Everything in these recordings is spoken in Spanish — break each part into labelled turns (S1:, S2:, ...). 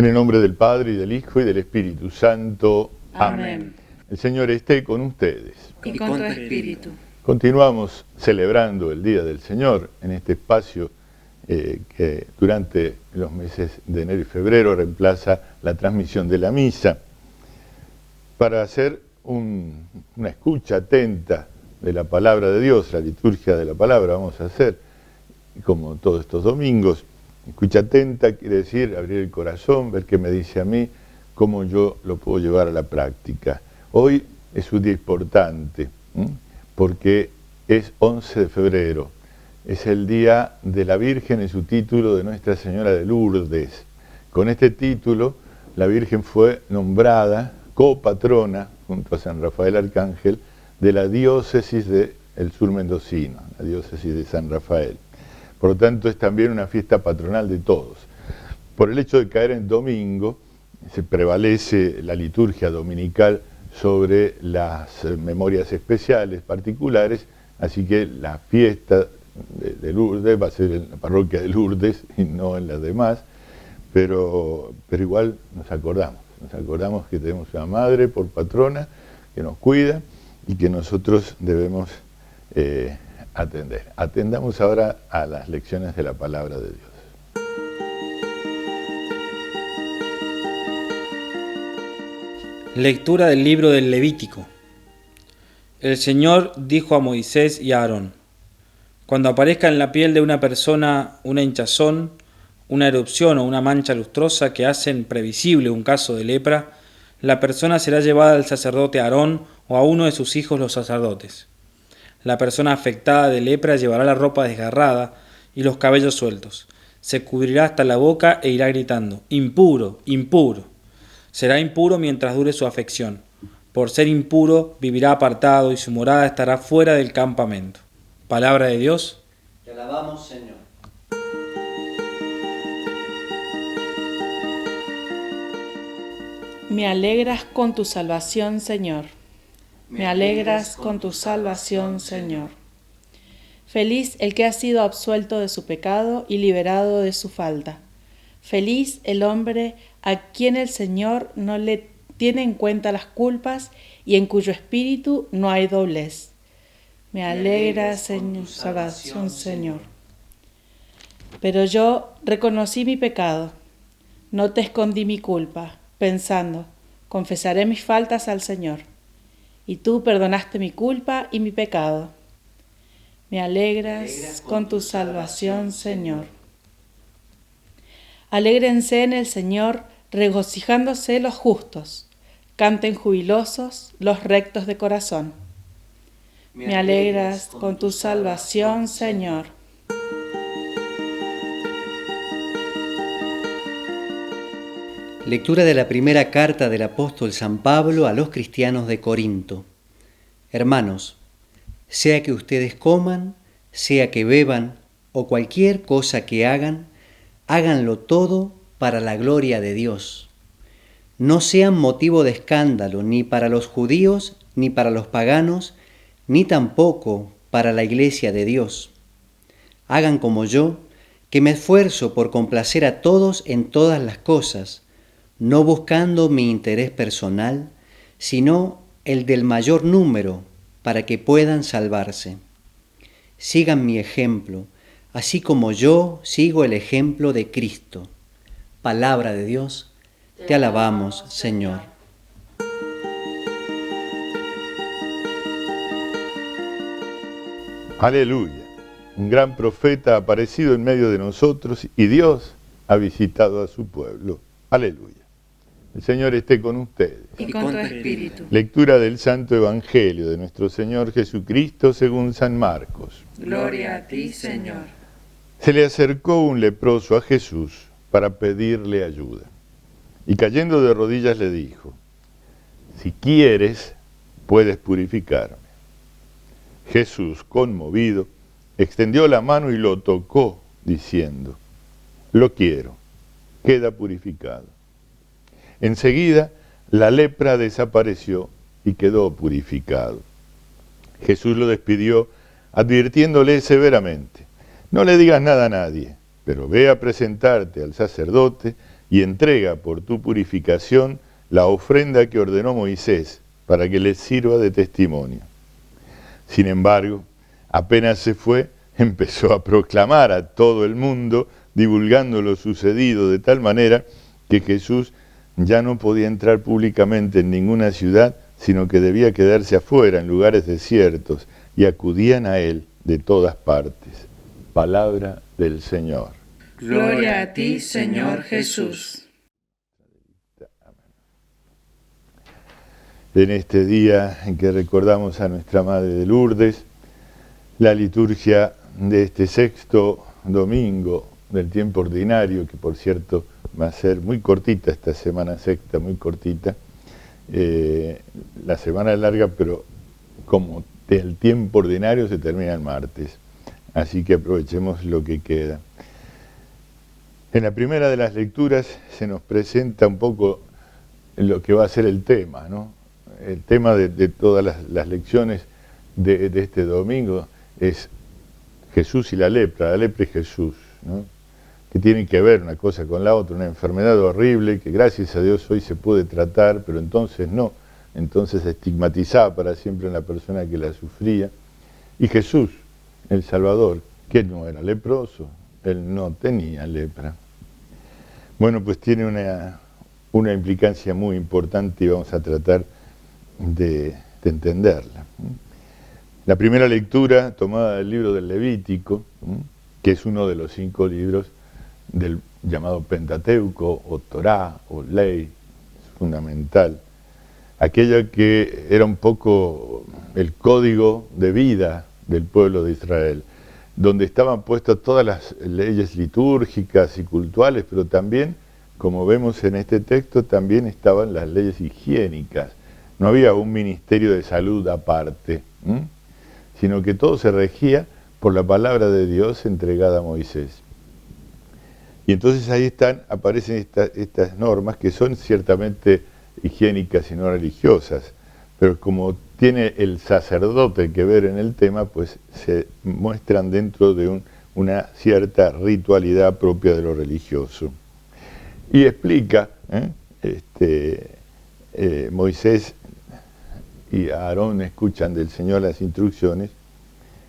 S1: En el nombre del Padre, y del Hijo, y del Espíritu Santo.
S2: Amén.
S1: El Señor esté con ustedes.
S2: Y con tu espíritu.
S1: Continuamos celebrando el Día del Señor en este espacio que durante los meses de enero y febrero reemplaza la transmisión de la misa, para hacer una escucha atenta de la palabra de Dios, la liturgia de la palabra vamos a hacer, como todos estos domingos. Escucha atenta quiere decir abrir el corazón, ver qué me dice a mí, cómo yo lo puedo llevar a la práctica. Hoy es un día importante, porque es 11 de febrero, es el Día de la Virgen en su título de Nuestra Señora de Lourdes. Con este título, la Virgen fue nombrada copatrona, junto a San Rafael Arcángel, de la diócesis del sur mendocino, la diócesis de San Rafael. Por lo tanto, es también una fiesta patronal de todos. Por el hecho de caer en domingo, se prevalece la liturgia dominical sobre las memorias especiales particulares, así que la fiesta de Lourdes va a ser en la parroquia de Lourdes y no en las demás, pero igual nos acordamos que tenemos una madre por patrona que nos cuida y que nosotros debemos atender. Atendamos ahora a las lecciones de la palabra de Dios.
S3: Lectura del libro del Levítico. El Señor dijo a Moisés y a Aarón: cuando aparezca en la piel de una persona una hinchazón, una erupción o una mancha lustrosa que hacen previsible un caso de lepra, la persona será llevada al sacerdote Aarón o a uno de sus hijos los sacerdotes. La persona afectada de lepra llevará la ropa desgarrada y los cabellos sueltos. Se cubrirá hasta la boca e irá gritando: impuro, impuro. Será impuro mientras dure su afección. Por ser impuro vivirá apartado y su morada estará fuera del campamento. Palabra de Dios.
S4: Te alabamos, Señor.
S2: Me alegras con tu salvación, Señor. Me alegras con tu salvación, Señor. Feliz el que ha sido absuelto de su pecado y liberado de su falta. Feliz el hombre a quien el Señor no le tiene en cuenta las culpas y en cuyo espíritu no hay doblez. Me alegra Señor, salvación, Señor. Pero yo reconocí mi pecado, no te escondí mi culpa, pensando: confesaré mis faltas al Señor. Y tú perdonaste mi culpa y mi pecado. Me alegras con tu salvación, Señor. Alégrense en el Señor, regocijándose los justos. Canten jubilosos los rectos de corazón. Me alegras con tu salvación, Señor.
S4: Lectura de la primera carta del apóstol San Pablo a los cristianos de Corinto. Hermanos, sea que ustedes coman, sea que beban, o cualquier cosa que hagan, háganlo todo para la gloria de Dios. No sean motivo de escándalo ni para los judíos, ni para los paganos, ni tampoco para la iglesia de Dios. Hagan como yo, que me esfuerzo por complacer a todos en todas las cosas, no buscando mi interés personal, sino el del mayor número, para que puedan salvarse. Sigan mi ejemplo, así como yo sigo el ejemplo de Cristo. Palabra de Dios, te alabamos, Señor.
S1: Aleluya. Un gran profeta ha aparecido en medio de nosotros y Dios ha visitado a su pueblo. Aleluya. El Señor esté con ustedes.
S2: Y con tu espíritu.
S1: Lectura del Santo Evangelio de nuestro Señor Jesucristo según San Marcos.
S2: Gloria a ti, Señor.
S1: Se le acercó un leproso a Jesús para pedirle ayuda. Y cayendo de rodillas le dijo: si quieres, puedes purificarme. Jesús, conmovido, extendió la mano y lo tocó, diciendo: lo quiero, queda purificado. Enseguida la lepra desapareció y quedó purificado. Jesús lo despidió, advirtiéndole severamente: no le digas nada a nadie, pero ve a presentarte al sacerdote y entrega por tu purificación la ofrenda que ordenó Moisés, para que les sirva de testimonio. Sin embargo, apenas se fue, empezó a proclamar a todo el mundo, divulgando lo sucedido de tal manera que Jesús ya no podía entrar públicamente en ninguna ciudad, sino que debía quedarse afuera, en lugares desiertos, y acudían a él de todas partes. Palabra del Señor.
S2: Gloria a ti, Señor Jesús.
S1: En este día en que recordamos a nuestra Madre de Lourdes, la liturgia de este sexto domingo del tiempo ordinario, que por cierto va a ser muy cortita esta semana sexta, muy cortita. La semana es larga, pero como el tiempo ordinario se termina el martes, así que aprovechemos lo que queda. En la primera de las lecturas se nos presenta un poco lo que va a ser el tema, ¿no? El tema de todas las lecciones de este domingo es Jesús y la lepra y Jesús, ¿no? Que tienen que ver una cosa con la otra, una enfermedad horrible que gracias a Dios hoy se puede tratar, pero entonces no, entonces estigmatizaba para siempre en la persona que la sufría. Y Jesús, el Salvador, que no era leproso, él no tenía lepra. Bueno, pues tiene una implicancia muy importante y vamos a tratar de entenderla. La primera lectura tomada del libro del Levítico, que es uno de los 5 libros del llamado Pentateuco o Torá o Ley, es fundamental. Aquella que era un poco el código de vida del pueblo de Israel, donde estaban puestas todas las leyes litúrgicas y cultuales, pero también, como vemos en este texto, también estaban las leyes higiénicas. No había un ministerio de salud aparte, sino que todo se regía por la palabra de Dios entregada a Moisés. Y entonces ahí aparecen estas normas que son ciertamente higiénicas y no religiosas, pero como tiene el sacerdote que ver en el tema, pues se muestran dentro de una cierta ritualidad propia de lo religioso. Y explica, Moisés y Aarón escuchan del Señor las instrucciones.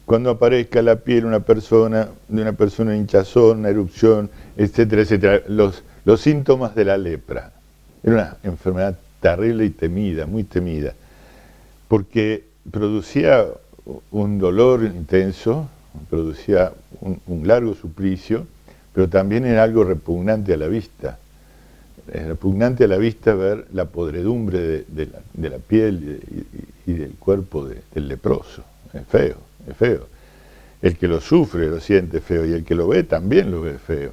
S1: Cuando aparezca la piel de una persona hinchazón, una erupción, etcétera, etcétera, los síntomas de la lepra. Era una enfermedad terrible y temida, muy temida, porque producía un dolor intenso, producía un largo suplicio, pero también era algo repugnante a la vista. Es repugnante a la vista ver la podredumbre de la piel y del cuerpo del leproso. Es feo, es feo. El que lo sufre lo siente feo y el que lo ve también lo ve feo.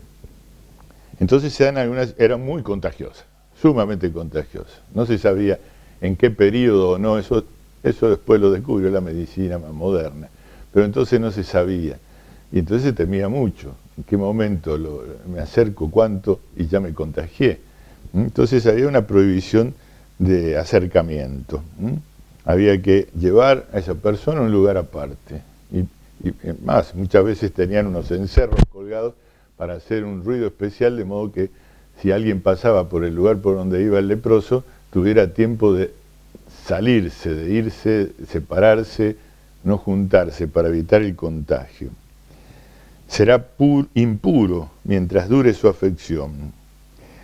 S1: Entonces eran muy contagiosas, sumamente contagiosas. No se sabía en qué periodo o no, eso después lo descubrió la medicina más moderna. Pero entonces no se sabía. Y entonces se temía mucho. ¿En qué momento me acerco, cuánto y ya me contagié? Entonces había una prohibición de acercamiento. Había que llevar a esa persona a un lugar aparte. Y más, muchas veces tenían unos encerros colgados para hacer un ruido especial, de modo que si alguien pasaba por el lugar por donde iba el leproso, tuviera tiempo de salirse, de irse, separarse, no juntarse, para evitar el contagio. Será impuro mientras dure su afección.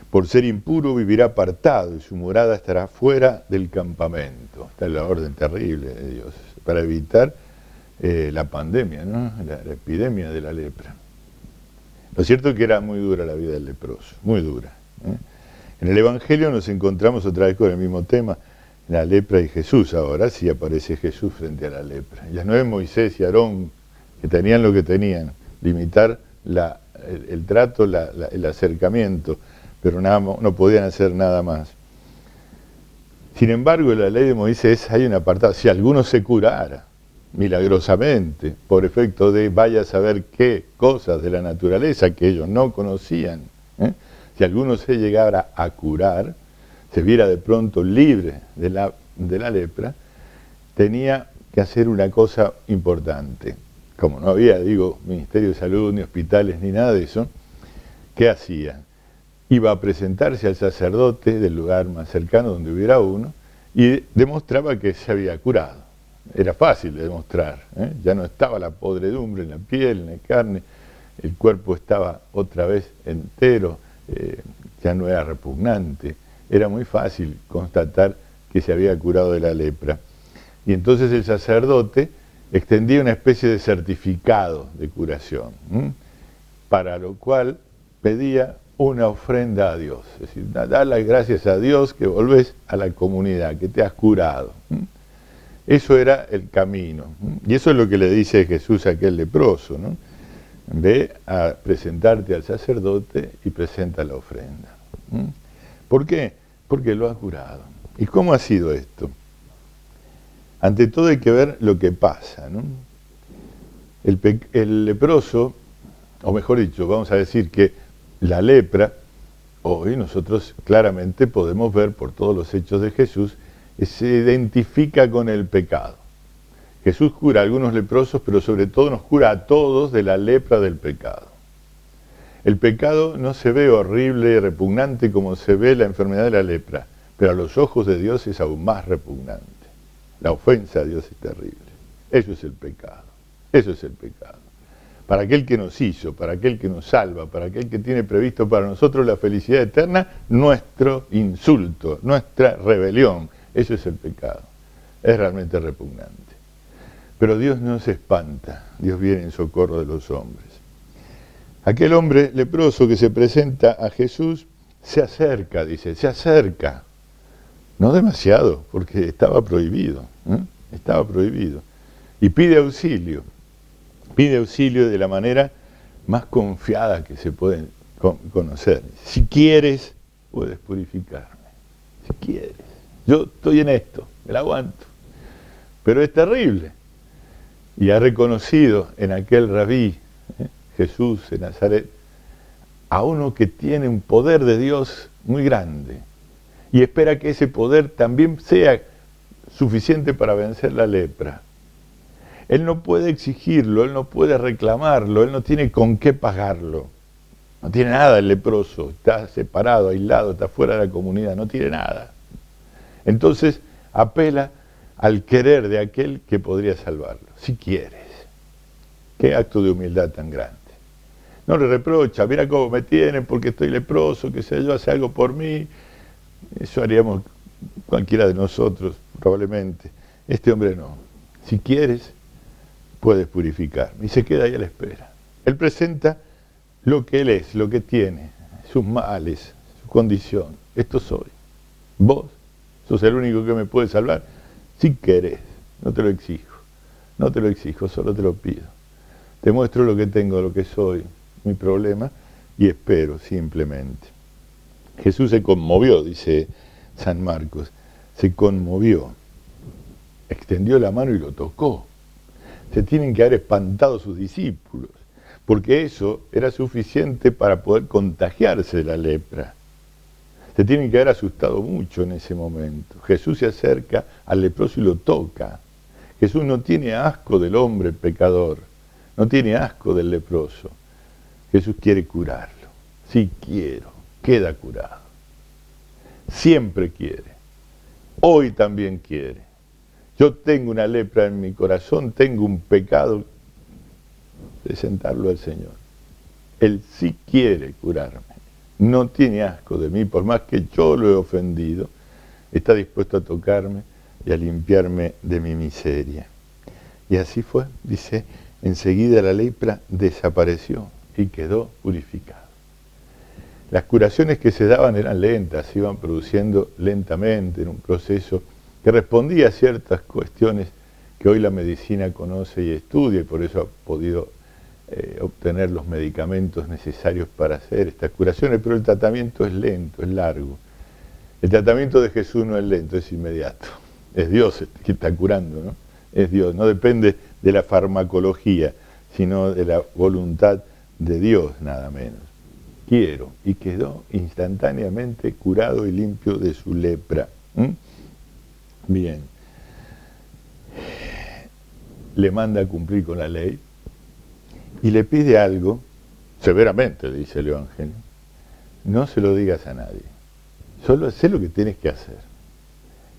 S1: Por ser impuro vivirá apartado y su morada estará fuera del campamento. Esta es la orden terrible de Dios, para evitar la pandemia, ¿no? La epidemia de la lepra. Lo cierto es que era muy dura la vida del leproso, muy dura. En el Evangelio nos encontramos otra vez con el mismo tema, la lepra y Jesús. Ahora sí aparece Jesús frente a la lepra. Ya no es Moisés y Aarón, que tenían lo que tenían, limitar el trato, el acercamiento, pero no podían hacer nada más. Sin embargo, en la ley de Moisés hay un apartado: si alguno se curara milagrosamente, por efecto de vaya a saber qué cosas de la naturaleza que ellos no conocían, si alguno se llegara a curar, se viera de pronto libre de la lepra, tenía que hacer una cosa importante. Como no había, ministerio de salud, ni hospitales, ni nada de eso, ¿qué hacía? iba a presentarse al sacerdote del lugar más cercano donde hubiera uno y demostraba que se había curado. Era fácil de demostrar, ¿eh? Ya no estaba la podredumbre en la piel, en la carne, el cuerpo estaba otra vez entero, ya no era repugnante. Era muy fácil constatar que se había curado de la lepra. Y entonces el sacerdote extendía una especie de certificado de curación, para lo cual pedía una ofrenda a Dios. Es decir, da las gracias a Dios que volvés a la comunidad, que te has curado. Eso era el camino. Y eso es lo que le dice Jesús a aquel leproso, ¿no? Ve a presentarte al sacerdote y presenta la ofrenda. ¿Por qué? Porque lo ha curado. ¿Y cómo ha sido esto? Ante todo hay que ver lo que pasa, ¿no? El leproso, o mejor dicho, vamos a decir que la lepra, hoy nosotros claramente podemos ver por todos los hechos de Jesús, se identifica con el pecado. Jesús cura a algunos leprosos, pero sobre todo nos cura a todos de la lepra del pecado. El pecado no se ve horrible y repugnante como se ve la enfermedad de la lepra, pero a los ojos de Dios es aún más repugnante. La ofensa a Dios es terrible. Eso es el pecado. Eso es el pecado. Para aquel que nos hizo, para aquel que nos salva, para aquel que tiene previsto para nosotros la felicidad eterna, nuestro insulto, nuestra rebelión. Eso es el pecado. Es realmente repugnante. Pero Dios no se espanta. Dios viene en socorro de los hombres. Aquel hombre leproso que se presenta a Jesús se acerca, dice, se acerca. No demasiado, porque estaba prohibido. Estaba prohibido. Y pide auxilio. Pide auxilio de la manera más confiada que se puede conocer. Si quieres, puedes purificarme. Si quieres. Yo estoy en esto, me la aguanto. Pero es terrible. Y ha reconocido en aquel rabí, Jesús de Nazaret, a uno que tiene un poder de Dios muy grande. Y espera que ese poder también sea suficiente para vencer la lepra. Él no puede exigirlo, él no puede reclamarlo, él no tiene con qué pagarlo. No tiene nada el leproso, está separado, aislado, está fuera de la comunidad, no tiene nada. Entonces apela al querer de aquel que podría salvarlo, si quieres. Qué acto de humildad tan grande. No le reprocha, mira cómo me tienen porque estoy leproso, qué sé yo, hace algo por mí. Eso haríamos cualquiera de nosotros, probablemente. Este hombre no. Si quieres, puedes purificarme. Y se queda ahí a la espera. Él presenta lo que él es, lo que tiene, sus males, su condición. Esto soy. Vos sos el único que me puede salvar. Si querés, no te lo exijo. No te lo exijo, solo te lo pido. Te muestro lo que tengo, lo que soy, mi problema, y espero simplemente. Jesús se conmovió, dice San Marcos, se conmovió, extendió la mano y lo tocó. Se tienen que haber espantado sus discípulos, porque eso era suficiente para poder contagiarse de la lepra. Se tienen que haber asustado mucho en ese momento. Jesús se acerca al leproso y lo toca. Jesús no tiene asco del hombre pecador, no tiene asco del leproso. Jesús quiere curarlo. Sí quiero, queda curado. Siempre quiere. Hoy también quiere. Yo tengo una lepra en mi corazón, tengo un pecado, presentarlo al Señor. Él sí quiere curarme. No tiene asco de mí, por más que yo lo he ofendido, está dispuesto a tocarme y a limpiarme de mi miseria. Y así fue, dice, enseguida la lepra desapareció y quedó purificado. Las curaciones que se daban eran lentas, se iban produciendo lentamente en un proceso que respondía a ciertas cuestiones que hoy la medicina conoce y estudia, y por eso ha podido obtener los medicamentos necesarios para hacer estas curaciones, pero el tratamiento es lento, es largo. El tratamiento de Jesús no es lento, es inmediato. Es Dios el que está curando, ¿no? Es Dios, no depende de la farmacología, sino de la voluntad de Dios, nada menos. Quiero, y quedó instantáneamente curado y limpio de su lepra. Bien. Le manda a cumplir con la ley y le pide algo, severamente, dice el Evangelio, no se lo digas a nadie. Solo haz lo que tienes que hacer.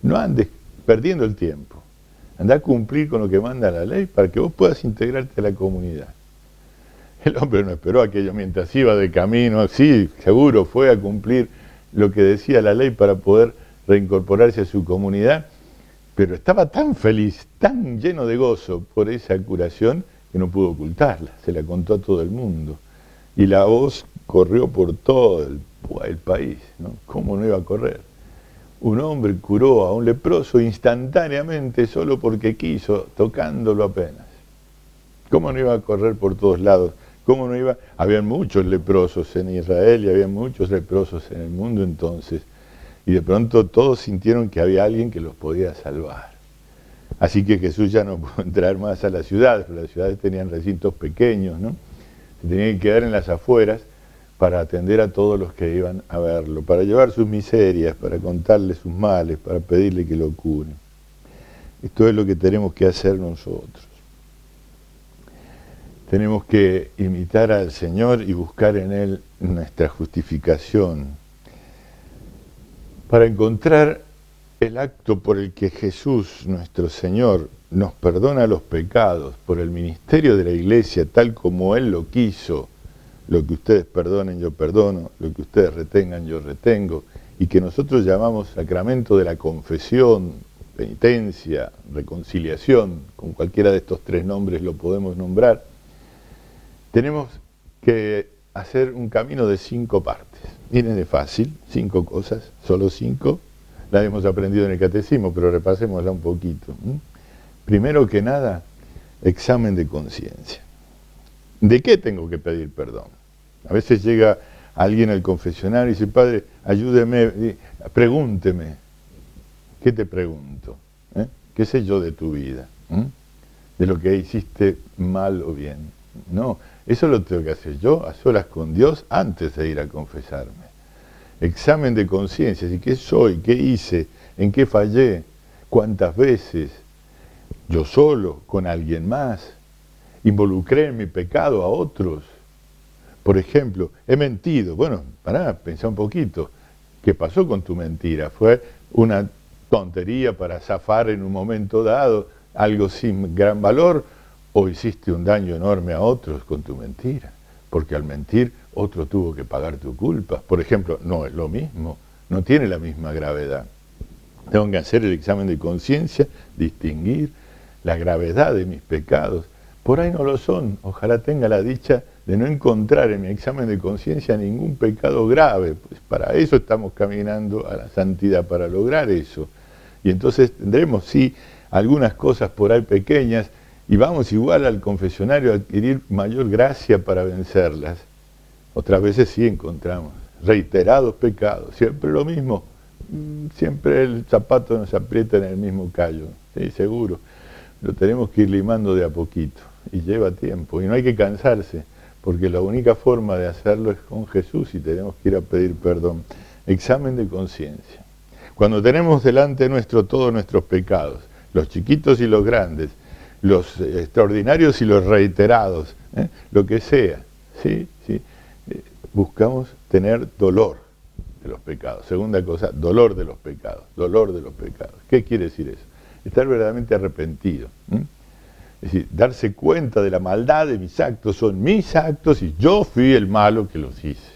S1: No andes perdiendo el tiempo. Andá a cumplir con lo que manda la ley para que vos puedas integrarte a la comunidad. El hombre no esperó aquello mientras iba de camino, sí, seguro fue a cumplir lo que decía la ley para poder reincorporarse a su comunidad, pero estaba tan feliz, tan lleno de gozo por esa curación, que no pudo ocultarla, se la contó a todo el mundo. Y la voz corrió por todo el país, ¿no? ¿Cómo no iba a correr? Un hombre curó a un leproso instantáneamente solo porque quiso, tocándolo apenas. ¿Cómo no iba a correr por todos lados? ¿Cómo no iba? Habían muchos leprosos en Israel y había muchos leprosos en el mundo entonces. Y de pronto todos sintieron que había alguien que los podía salvar. Así que Jesús ya no pudo entrar más a las ciudades, porque las ciudades tenían recintos pequeños, ¿no? Se tenían que quedar en las afueras para atender a todos los que iban a verlo, para llevar sus miserias, para contarle sus males, para pedirle que lo cure. Esto es lo que tenemos que hacer nosotros. Tenemos que imitar al Señor y buscar en Él nuestra justificación, para encontrar el acto por el que Jesús, nuestro Señor, nos perdona los pecados por el ministerio de la Iglesia, tal como Él lo quiso. Lo que ustedes perdonen, yo perdono, lo que ustedes retengan, yo retengo, y que nosotros llamamos sacramento de la confesión, penitencia, reconciliación, con cualquiera de estos tres nombres lo podemos nombrar. Tenemos que hacer un camino de 5 partes. Miren, de fácil, 5 cosas, solo 5. La hemos aprendido en el catecismo, pero repasémosla un poquito. Primero que nada, examen de conciencia. ¿De qué tengo que pedir perdón? A veces llega alguien al confesionario y dice, padre, ayúdeme, pregúnteme. ¿Qué te pregunto? ¿Qué sé yo de tu vida? ¿De lo que hiciste mal o bien? No, eso lo tengo que hacer yo a solas con Dios antes de ir a confesarme. Examen de conciencia, ¿y qué soy? ¿Qué hice? ¿En qué fallé? ¿Cuántas veces? ¿Yo solo? ¿Con alguien más? ¿Involucré en mi pecado a otros? Por ejemplo, he mentido. Bueno, pensá un poquito. ¿Qué pasó con tu mentira? ¿Fue una tontería para zafar en un momento dado, algo sin gran valor? ¿O hiciste un daño enorme a otros con tu mentira? Porque al mentir, otro tuvo que pagar tu culpa. Por ejemplo, no es lo mismo, no tiene la misma gravedad. Tengo que hacer el examen de conciencia, distinguir la gravedad de mis pecados. Por ahí no lo son. Ojalá tenga la dicha de no encontrar en mi examen de conciencia ningún pecado grave. Pues para eso estamos caminando a la santidad, para lograr eso. Y entonces tendremos, sí, algunas cosas por ahí pequeñas, y vamos igual al confesionario a adquirir mayor gracia para vencerlas. Otras veces sí encontramos reiterados pecados, siempre lo mismo, siempre el zapato nos aprieta en el mismo callo, sí, seguro. Lo tenemos que ir limando de a poquito, y lleva tiempo, y no hay que cansarse, porque la única forma de hacerlo es con Jesús y tenemos que ir a pedir perdón. Examen de conciencia. Cuando tenemos delante nuestro todos nuestros pecados, los chiquitos y los grandes, los extraordinarios y los reiterados, lo que sea, ¿sí? Buscamos tener dolor de los pecados. Segunda cosa, dolor de los pecados, dolor de los pecados. ¿Qué quiere decir eso? Estar verdaderamente arrepentido. Es decir, darse cuenta de la maldad de mis actos, son mis actos y yo fui el malo que los hice.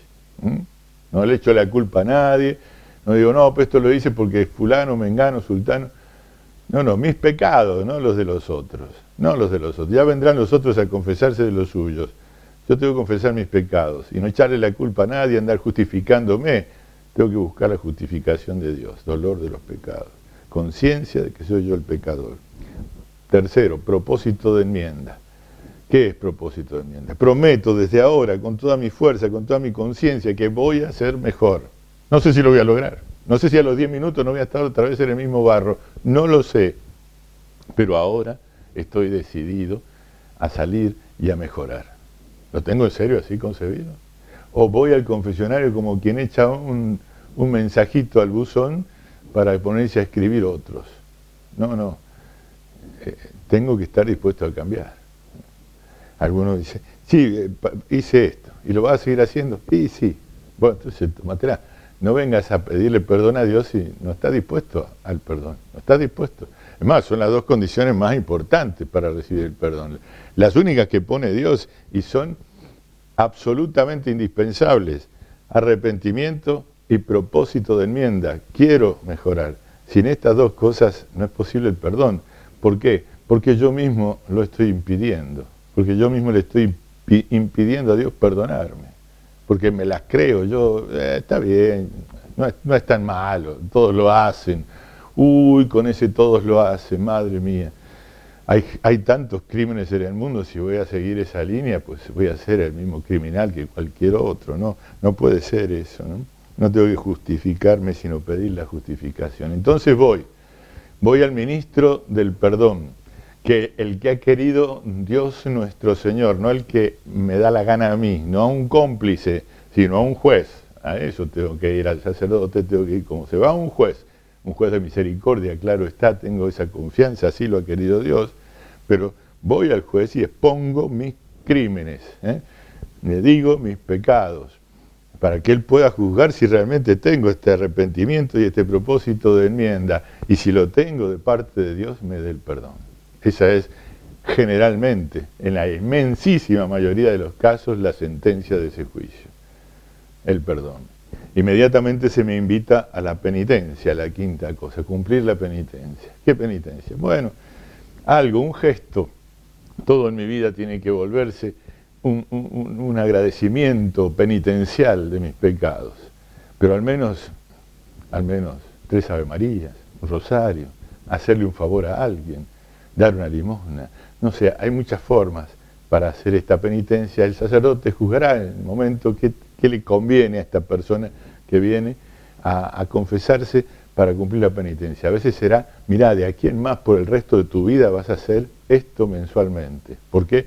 S1: No le echo la culpa a nadie, no digo, no, pues esto lo hice porque fulano, mengano, sultano. No, mis pecados, no los de los otros, no los de los otros. Ya vendrán los otros a confesarse de los suyos. Yo tengo que confesar mis pecados y no echarle la culpa a nadie, andar justificándome. Tengo que buscar la justificación de Dios, dolor de los pecados, conciencia de que soy yo el pecador. Tercero, propósito de enmienda. ¿Qué es propósito de enmienda? Prometo desde ahora, con toda mi fuerza, con toda mi conciencia, que voy a ser mejor. No sé si lo voy a lograr. No sé si a los 10 minutos no voy a estar otra vez en el mismo barro. No lo sé. Pero ahora estoy decidido a salir y a mejorar. ¿Lo tengo en serio así concebido? ¿O voy al confesionario como quien echa un mensajito al buzón para ponerse a escribir otros? No. Tengo que estar dispuesto a cambiar. Algunos dicen, sí, hice esto. ¿Y lo vas a seguir haciendo? Sí. Bueno, entonces tómatela. No vengas a pedirle perdón a Dios si no estás dispuesto al perdón. No estás dispuesto. Es más, son las dos condiciones más importantes para recibir el perdón. Las únicas que pone Dios y son absolutamente indispensables. Arrepentimiento y propósito de enmienda. Quiero mejorar. Sin estas dos cosas no es posible el perdón. ¿Por qué? Porque yo mismo lo estoy impidiendo. Porque yo mismo le estoy impidiendo a Dios perdonarme. Porque me las creo, yo, está bien, no es tan malo, todos lo hacen. Uy, con ese todos lo hacen, madre mía. Hay tantos crímenes en el mundo, si voy a seguir esa línea, pues voy a ser el mismo criminal que cualquier otro, ¿no? No puede ser eso, ¿no? No tengo que justificarme, sino pedir la justificación. Entonces voy al ministro del perdón, que el que ha querido Dios nuestro Señor, no el que me da la gana a mí, no a un cómplice, sino a un juez. A eso tengo que ir, al sacerdote tengo que ir como se va a un juez de misericordia, claro está, tengo esa confianza, así lo ha querido Dios, pero voy al juez y expongo mis crímenes, le digo mis pecados, para que Él pueda juzgar si realmente tengo este arrepentimiento y este propósito de enmienda, y si lo tengo de parte de Dios, me dé el perdón. Esa es generalmente, en la inmensísima mayoría de los casos, la sentencia de ese juicio, el perdón. Inmediatamente se me invita a la penitencia, la quinta cosa, cumplir la penitencia. ¿Qué penitencia? Bueno, un gesto. Todo en mi vida tiene que volverse un agradecimiento penitencial de mis pecados. Pero al menos 3 Ave Marías, un rosario, hacerle un favor a alguien, dar una limosna. No sé, hay muchas formas para hacer esta penitencia. El sacerdote juzgará en el momento que le conviene a esta persona que viene a confesarse para cumplir la penitencia. A veces será, mirá, de aquí en más por el resto de tu vida vas a hacer esto mensualmente. ¿Por qué?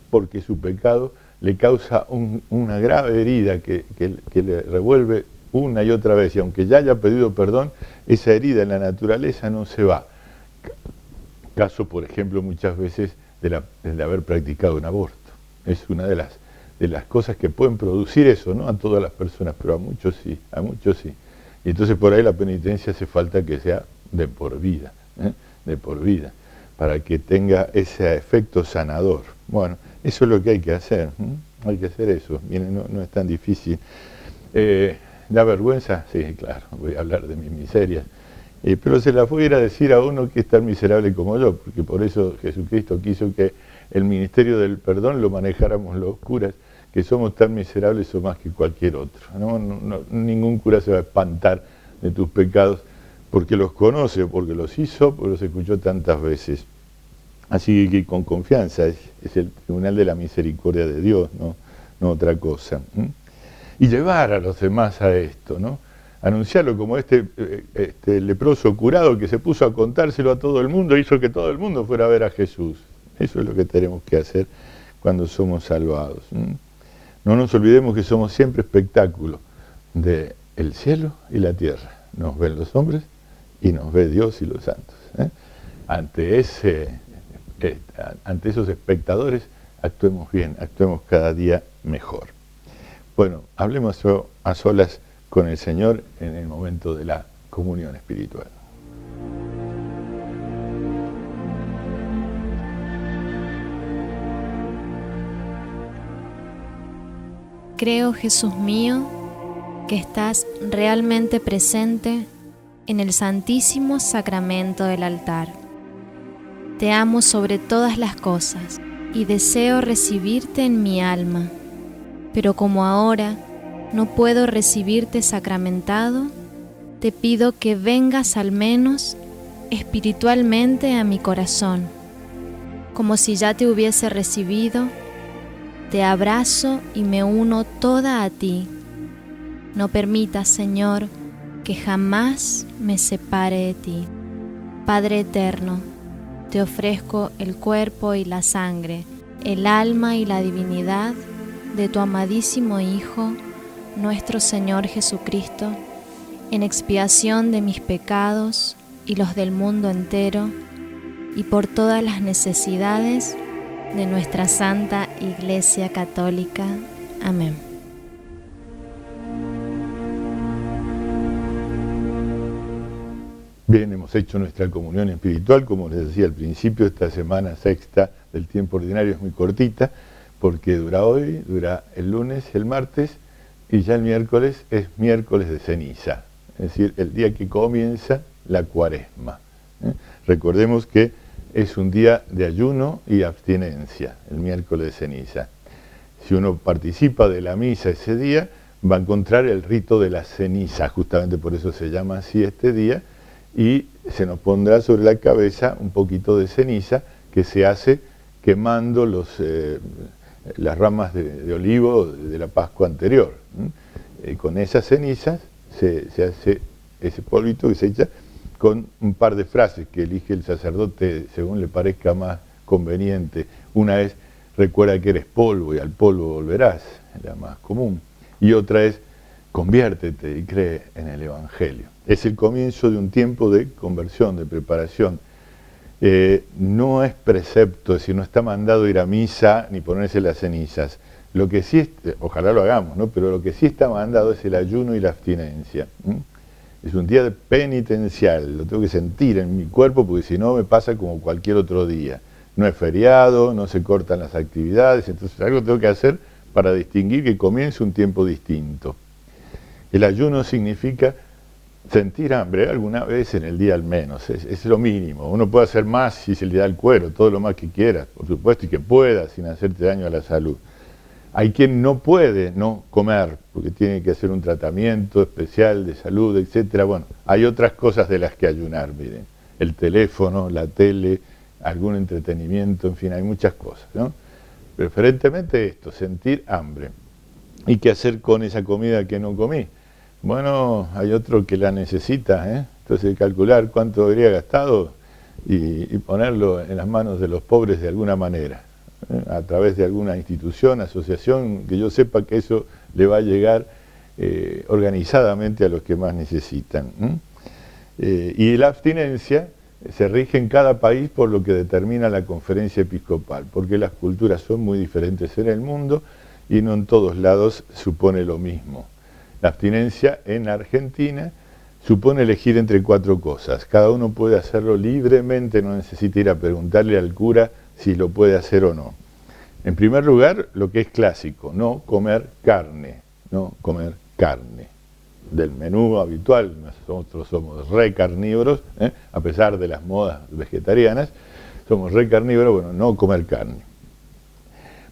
S1: Porque su pecado le causa una grave herida que le revuelve una y otra vez. Y aunque ya haya pedido perdón, esa herida en la naturaleza no se va. Caso, por ejemplo, muchas veces de haber practicado un aborto. Es una de las cosas que pueden producir eso, no a todas las personas, pero a muchos sí. Y entonces por ahí la penitencia hace falta que sea de por vida, para que tenga ese efecto sanador. Bueno, eso es lo que hay que hacer, hay que hacer eso. Miren, no es tan difícil. ¿Da vergüenza? Sí, claro, voy a hablar de mis miserias. Pero se las voy a ir a decir a uno que es tan miserable como yo, porque por eso Jesucristo quiso que el ministerio del perdón lo manejáramos los curas, que somos tan miserables o más que cualquier otro. Ningún cura se va a espantar de tus pecados porque los conoce, porque los hizo, porque los escuchó tantas veces. Así que con confianza, es el tribunal de la misericordia de Dios, no otra cosa. Y llevar a los demás a esto, ¿no? Anunciarlo como este leproso curado que se puso a contárselo a todo el mundo, hizo que todo el mundo fuera a ver a Jesús. Eso es lo que tenemos que hacer cuando somos salvados. No nos olvidemos que somos siempre espectáculo del cielo y la tierra. Nos ven los hombres y nos ve Dios y los santos. Ante esos espectadores, actuemos bien, actuemos cada día mejor. Bueno, hablemos a solas con el Señor en el momento de la comunión espiritual.
S5: Creo, Jesús mío, que estás realmente presente en el Santísimo Sacramento del altar. Te amo sobre todas las cosas y deseo recibirte en mi alma, pero como ahora no puedo recibirte sacramentado, te pido que vengas al menos espiritualmente a mi corazón. Como si ya te hubiese recibido, te abrazo y me uno toda a ti. No permitas, Señor, que jamás me separe de ti. Padre eterno, te ofrezco el cuerpo y la sangre, el alma y la divinidad de tu amadísimo Hijo, nuestro Señor Jesucristo, en expiación de mis pecados y los del mundo entero, y por todas las necesidades de nuestra Santa Iglesia Católica. Amén.
S1: Bien, hemos hecho nuestra comunión espiritual, como les decía al principio. Esta semana sexta del tiempo ordinario es muy cortita, porque dura hoy, dura el lunes, el martes, y ya el miércoles es miércoles de ceniza, es decir, el día que comienza la Cuaresma. Recordemos que es un día de ayuno y abstinencia, el miércoles de ceniza. Si uno participa de la misa ese día, va a encontrar el rito de la ceniza, justamente por eso se llama así este día, y se nos pondrá sobre la cabeza un poquito de ceniza que se hace quemando las ramas de olivo de la Pascua anterior. Con esas cenizas se hace ese polvito que se echa con un par de frases que elige el sacerdote según le parezca más conveniente. Una es: recuerda que eres polvo y al polvo volverás, la más común. Y otra es: conviértete y cree en el Evangelio. Es el comienzo de un tiempo de conversión, de preparación. No es precepto, es decir, no está mandado ir a misa ni ponerse las cenizas. Lo que sí, ojalá lo hagamos, ¿no? Pero lo que sí está mandado es el ayuno y la abstinencia. Es un día penitencial, lo tengo que sentir en mi cuerpo, porque si no me pasa como cualquier otro día. No es feriado, no se cortan las actividades, entonces algo tengo que hacer para distinguir que comience un tiempo distinto. El ayuno significa sentir hambre alguna vez en el día al menos, es lo mínimo. Uno puede hacer más si se le da el cuero, todo lo más que quiera, por supuesto, y que pueda sin hacerte daño a la salud. Hay quien no puede no comer, porque tiene que hacer un tratamiento especial de salud, etc. Bueno, hay otras cosas de las que ayunar, miren. El teléfono, la tele, algún entretenimiento, en fin, hay muchas cosas, ¿no? Preferentemente esto, sentir hambre. ¿Y qué hacer con esa comida que no comí? Bueno, hay otro que la necesita, entonces calcular cuánto habría gastado y ponerlo en las manos de los pobres de alguna manera, a través de alguna institución, asociación, que yo sepa que eso le va a llegar organizadamente a los que más necesitan. Y la abstinencia se rige en cada país por lo que determina la conferencia episcopal, porque las culturas son muy diferentes en el mundo y no en todos lados supone lo mismo. La abstinencia en Argentina supone elegir entre 4 cosas. Cada uno puede hacerlo libremente, no necesita ir a preguntarle al cura si lo puede hacer o no. En primer lugar, lo que es clásico, no comer carne, no comer carne. Del menú habitual, nosotros somos re carnívoros, a pesar de las modas vegetarianas, somos re carnívoros, bueno, no comer carne.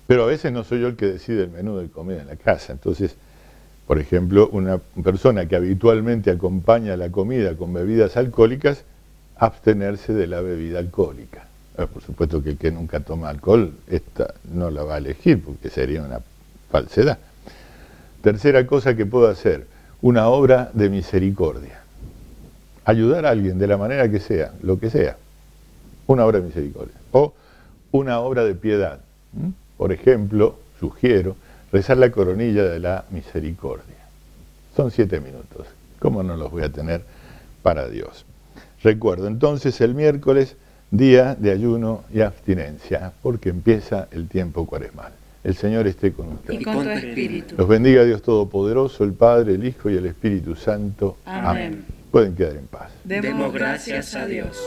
S1: Pero a veces no soy yo el que decide el menú de comida en la casa, entonces, por ejemplo, una persona que habitualmente acompaña la comida con bebidas alcohólicas, abstenerse de la bebida alcohólica. Por supuesto que el que nunca toma alcohol, esta no la va a elegir porque sería una falsedad. Tercera cosa que puedo hacer, una obra de misericordia. Ayudar a alguien de la manera que sea, lo que sea, una obra de misericordia. O una obra de piedad. Por ejemplo, sugiero rezar la coronilla de la misericordia. Son 7 minutos. ¿Cómo no los voy a tener para Dios? Recuerdo entonces el miércoles, día de ayuno y abstinencia, porque empieza el tiempo cuaresmal. El Señor esté con ustedes.
S2: Y con tu espíritu.
S1: Los bendiga Dios Todopoderoso, el Padre, el Hijo y el Espíritu Santo.
S2: Amén.
S1: Pueden quedar en paz.
S2: Demos gracias a Dios.